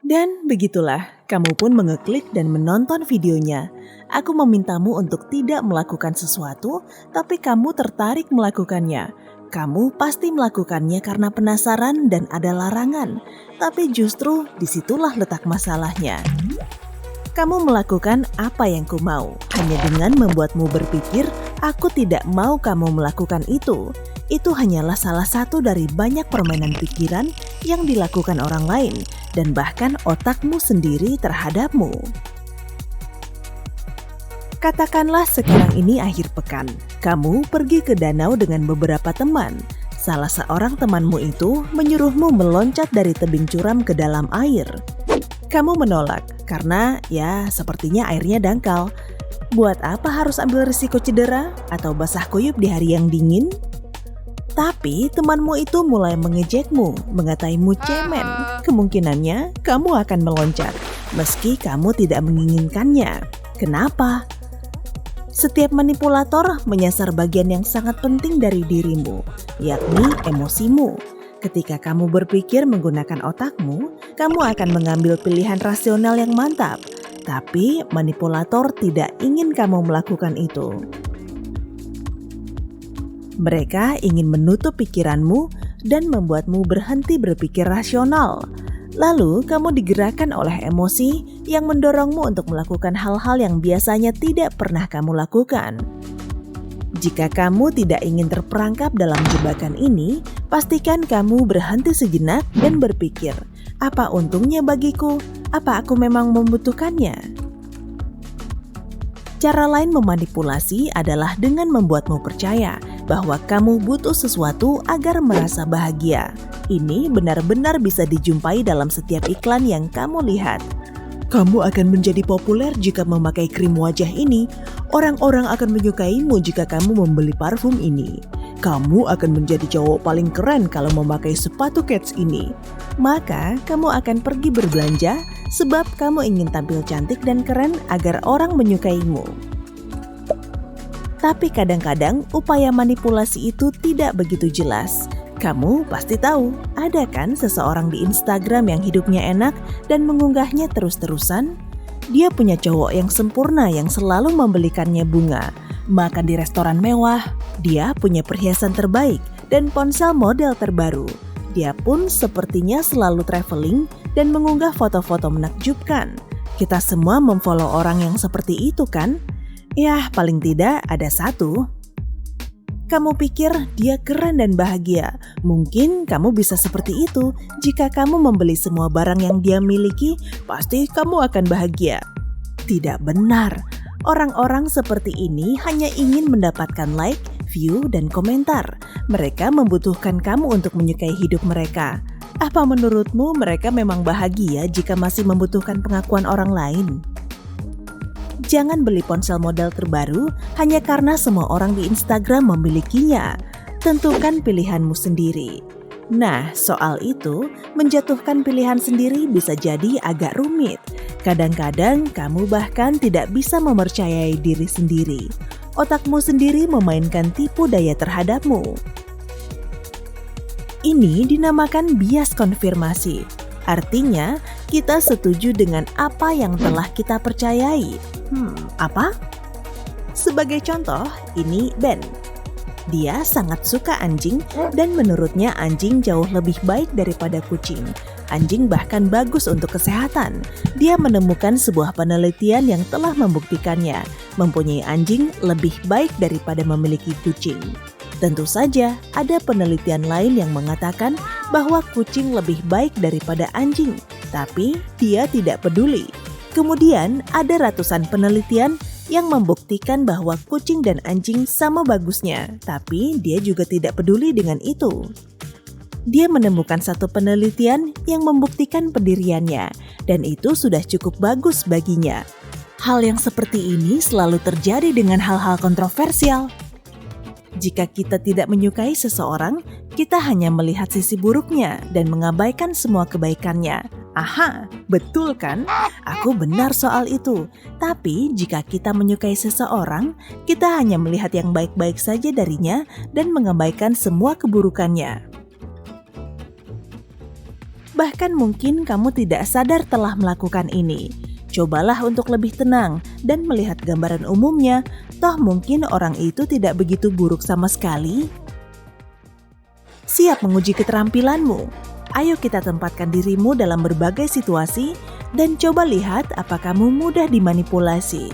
Dan begitulah, kamu pun mengeklik dan menonton videonya. Aku memintamu untuk tidak melakukan sesuatu, tapi kamu tertarik melakukannya. Kamu pasti melakukannya karena penasaran dan ada larangan, tapi justru disitulah letak masalahnya. Kamu melakukan apa yang ku mau, hanya dengan membuatmu berpikir, aku tidak mau kamu melakukan itu. Itu hanyalah salah satu dari banyak permainan pikiran yang dilakukan orang lain, dan bahkan otakmu sendiri terhadapmu. Katakanlah sekarang ini akhir pekan, kamu pergi ke danau dengan beberapa teman. Salah seorang temanmu itu menyuruhmu meloncat dari tebing curam ke dalam air. Kamu menolak karena sepertinya airnya dangkal. Buat apa harus ambil risiko cedera atau basah kuyup di hari yang dingin? Tapi temanmu itu mulai mengejekmu, mengataimu cemen. Kemungkinannya kamu akan meloncat, meski kamu tidak menginginkannya. Kenapa? Setiap manipulator menyasar bagian yang sangat penting dari dirimu, yakni emosimu. Ketika kamu berpikir menggunakan otakmu, kamu akan mengambil pilihan rasional yang mantap. Tapi manipulator tidak ingin kamu melakukan itu. Mereka ingin menutup pikiranmu dan membuatmu berhenti berpikir rasional. Lalu kamu digerakkan oleh emosi yang mendorongmu untuk melakukan hal-hal yang biasanya tidak pernah kamu lakukan. Jika kamu tidak ingin terperangkap dalam jebakan ini, pastikan kamu berhenti sejenak dan berpikir, apa untungnya bagiku? Apa aku memang membutuhkannya? Cara lain memanipulasi adalah dengan membuatmu percaya bahwa kamu butuh sesuatu agar merasa bahagia. Ini benar-benar bisa dijumpai dalam setiap iklan yang kamu lihat. Kamu akan menjadi populer jika memakai krim wajah ini. Orang-orang akan menyukaimu jika kamu membeli parfum ini. Kamu akan menjadi cowok paling keren kalau memakai sepatu Keds ini. Maka kamu akan pergi berbelanja sebab kamu ingin tampil cantik dan keren agar orang menyukaimu. Tapi kadang-kadang upaya manipulasi itu tidak begitu jelas. Kamu pasti tahu, ada kan seseorang di Instagram yang hidupnya enak dan mengunggahnya terus-terusan? Dia punya cowok yang sempurna yang selalu membelikannya bunga, makan di restoran mewah, dia punya perhiasan terbaik dan ponsel model terbaru. Dia pun sepertinya selalu traveling dan mengunggah foto-foto menakjubkan. Kita semua memfollow orang yang seperti itu kan? Yah, paling tidak ada satu. Kamu pikir dia keren dan bahagia. Mungkin kamu bisa seperti itu. Jika kamu membeli semua barang yang dia miliki, pasti kamu akan bahagia. Tidak benar. Orang-orang seperti ini hanya ingin mendapatkan like, view, dan komentar. Mereka membutuhkan kamu untuk menyukai hidup mereka. Apa menurutmu mereka memang bahagia jika masih membutuhkan pengakuan orang lain? Jangan beli ponsel model terbaru hanya karena semua orang di Instagram memilikinya. Tentukan pilihanmu sendiri. Nah, soal itu, menjatuhkan pilihan sendiri bisa jadi agak rumit. Kadang-kadang kamu bahkan tidak bisa mempercayai diri sendiri. Otakmu sendiri memainkan tipu daya terhadapmu. Ini dinamakan bias konfirmasi. Artinya, kita setuju dengan apa yang telah kita percayai. Apa? Sebagai contoh, ini Ben. Dia sangat suka anjing dan menurutnya anjing jauh lebih baik daripada kucing. Anjing bahkan bagus untuk kesehatan. Dia menemukan sebuah penelitian yang telah membuktikannya. Mempunyai anjing lebih baik daripada memiliki kucing. Tentu saja, ada penelitian lain yang mengatakan bahwa kucing lebih baik daripada anjing, tapi dia tidak peduli. Kemudian, ada ratusan penelitian yang membuktikan bahwa kucing dan anjing sama bagusnya, tapi dia juga tidak peduli dengan itu. Dia menemukan satu penelitian yang membuktikan pendiriannya, dan itu sudah cukup bagus baginya. Hal yang seperti ini selalu terjadi dengan hal-hal kontroversial. Jika kita tidak menyukai seseorang, kita hanya melihat sisi buruknya dan mengabaikan semua kebaikannya. Aha, betul kan? Aku benar soal itu. Tapi jika kita menyukai seseorang, kita hanya melihat yang baik-baik saja darinya dan mengabaikan semua keburukannya. Bahkan mungkin kamu tidak sadar telah melakukan ini. Cobalah untuk lebih tenang dan melihat gambaran umumnya, toh mungkin orang itu tidak begitu buruk sama sekali. Siap menguji keterampilanmu? Ayo kita tempatkan dirimu dalam berbagai situasi dan coba lihat apa kamu mudah dimanipulasi.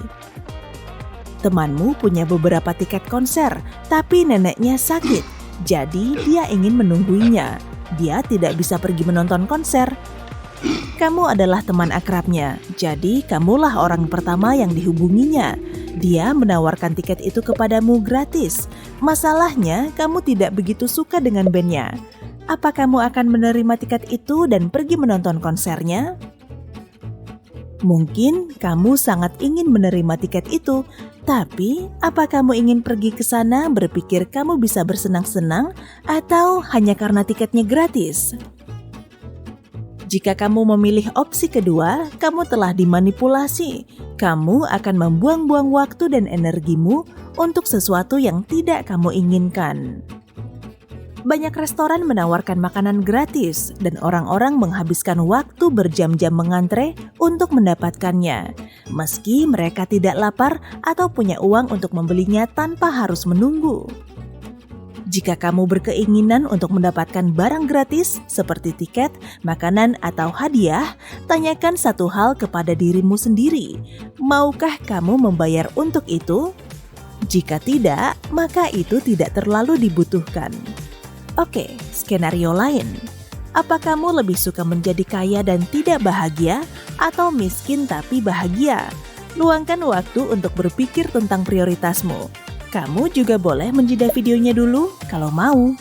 Temanmu punya beberapa tiket konser, tapi neneknya sakit, jadi dia ingin menungguinya. Dia tidak bisa pergi menonton konser. Kamu adalah teman akrabnya, jadi kamulah orang pertama yang dihubunginya. Dia menawarkan tiket itu kepadamu gratis. Masalahnya, kamu tidak begitu suka dengan bandnya. Apa kamu akan menerima tiket itu dan pergi menonton konsernya? Mungkin kamu sangat ingin menerima tiket itu, tapi apa kamu ingin pergi ke sana berpikir kamu bisa bersenang-senang atau hanya karena tiketnya gratis? Jika kamu memilih opsi kedua, kamu telah dimanipulasi. Kamu akan membuang-buang waktu dan energimu untuk sesuatu yang tidak kamu inginkan. Banyak restoran menawarkan makanan gratis dan orang-orang menghabiskan waktu berjam-jam mengantre untuk mendapatkannya. Meski mereka tidak lapar atau punya uang untuk membelinya tanpa harus menunggu. Jika kamu berkeinginan untuk mendapatkan barang gratis seperti tiket, makanan, atau hadiah, tanyakan satu hal kepada dirimu sendiri. Maukah kamu membayar untuk itu? Jika tidak, maka itu tidak terlalu dibutuhkan. Oke, skenario lain. Apa kamu lebih suka menjadi kaya dan tidak bahagia atau miskin tapi bahagia? Luangkan waktu untuk berpikir tentang prioritasmu. Kamu juga boleh menjeda videonya dulu kalau mau.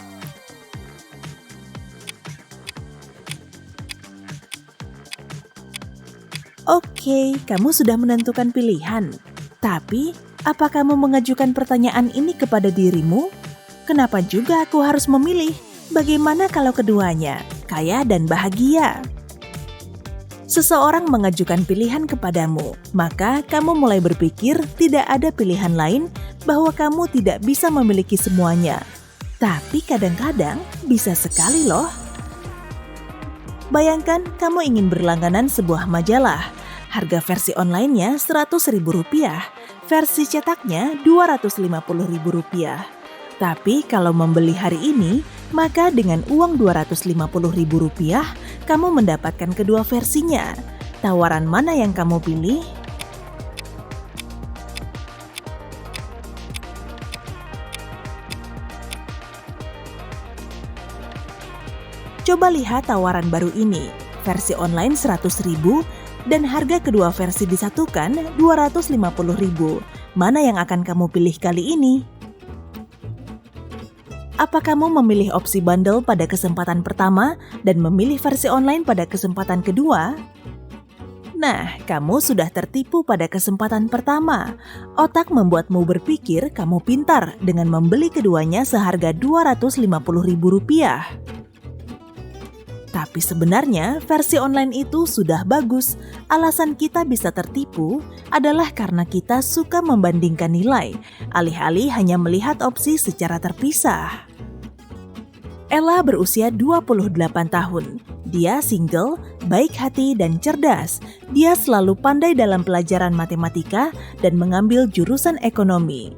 Oke, kamu sudah menentukan pilihan. Tapi, apa kamu mengajukan pertanyaan ini kepada dirimu? Kenapa juga aku harus memilih? Bagaimana kalau keduanya, kaya dan bahagia? Seseorang mengajukan pilihan kepadamu, maka kamu mulai berpikir tidak ada pilihan lain bahwa kamu tidak bisa memiliki semuanya. Tapi kadang-kadang bisa sekali loh. Bayangkan kamu ingin berlangganan sebuah majalah. Harga versi online-nya Rp100.000, versi cetaknya Rp250.000. Tapi kalau membeli hari ini, maka dengan uang Rp250.000, kamu mendapatkan kedua versinya. Tawaran mana yang kamu pilih? Coba lihat tawaran baru ini, versi online Rp100.000 dan harga kedua versi disatukan Rp250.000. Mana yang akan kamu pilih kali ini? Apa kamu memilih opsi bundle pada kesempatan pertama dan memilih versi online pada kesempatan kedua? Nah, kamu sudah tertipu pada kesempatan pertama. Otak membuatmu berpikir kamu pintar dengan membeli keduanya seharga Rp250.000. Tapi sebenarnya versi online itu sudah bagus. Alasan kita bisa tertipu adalah karena kita suka membandingkan nilai, alih-alih hanya melihat opsi secara terpisah. Ella berusia 28 tahun. Dia single, baik hati, dan cerdas. Dia selalu pandai dalam pelajaran matematika dan mengambil jurusan ekonomi.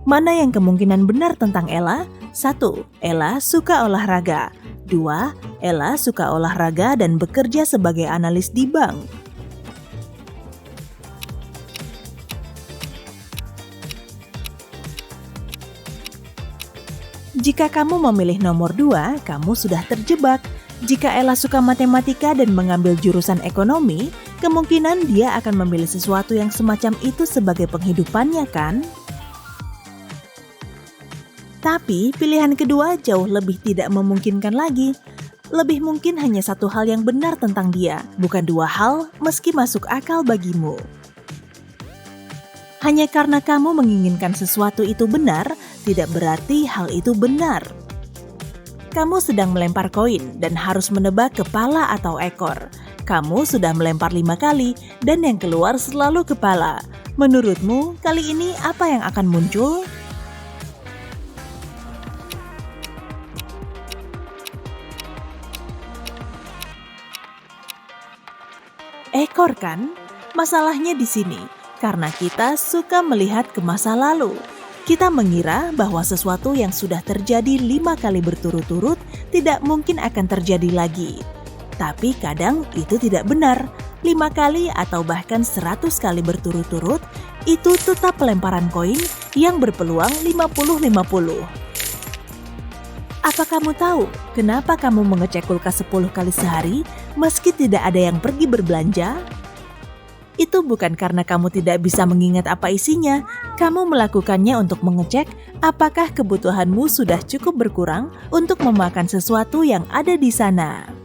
Mana yang kemungkinan benar tentang Ella? 1. Ella suka olahraga. 2. Ella suka olahraga dan bekerja sebagai analis di bank. Jika kamu memilih nomor 2, kamu sudah terjebak. Jika Ella suka matematika dan mengambil jurusan ekonomi, kemungkinan dia akan memilih sesuatu yang semacam itu sebagai penghidupannya, kan? Tapi pilihan kedua jauh lebih tidak memungkinkan lagi. Lebih mungkin hanya satu hal yang benar tentang dia, bukan dua hal meski masuk akal bagimu. Hanya karena kamu menginginkan sesuatu itu benar, tidak berarti hal itu benar. Kamu sedang melempar koin dan harus menebak kepala atau ekor. Kamu sudah melempar 5 kali dan yang keluar selalu kepala. Menurutmu, kali ini apa yang akan muncul? ekor kan? Masalahnya di sini, karena kita suka melihat ke masa lalu. Kita mengira bahwa sesuatu yang sudah terjadi 5 kali berturut-turut tidak mungkin akan terjadi lagi. Tapi kadang itu tidak benar. 5 kali atau bahkan 100 kali berturut-turut, itu tetap pelemparan koin yang berpeluang 50-50. Apa kamu tahu kenapa kamu mengecek kulkas 10 kali sehari meski tidak ada yang pergi berbelanja? Itu bukan karena kamu tidak bisa mengingat apa isinya. Kamu melakukannya untuk mengecek apakah kebutuhanmu sudah cukup berkurang untuk memakan sesuatu yang ada di sana.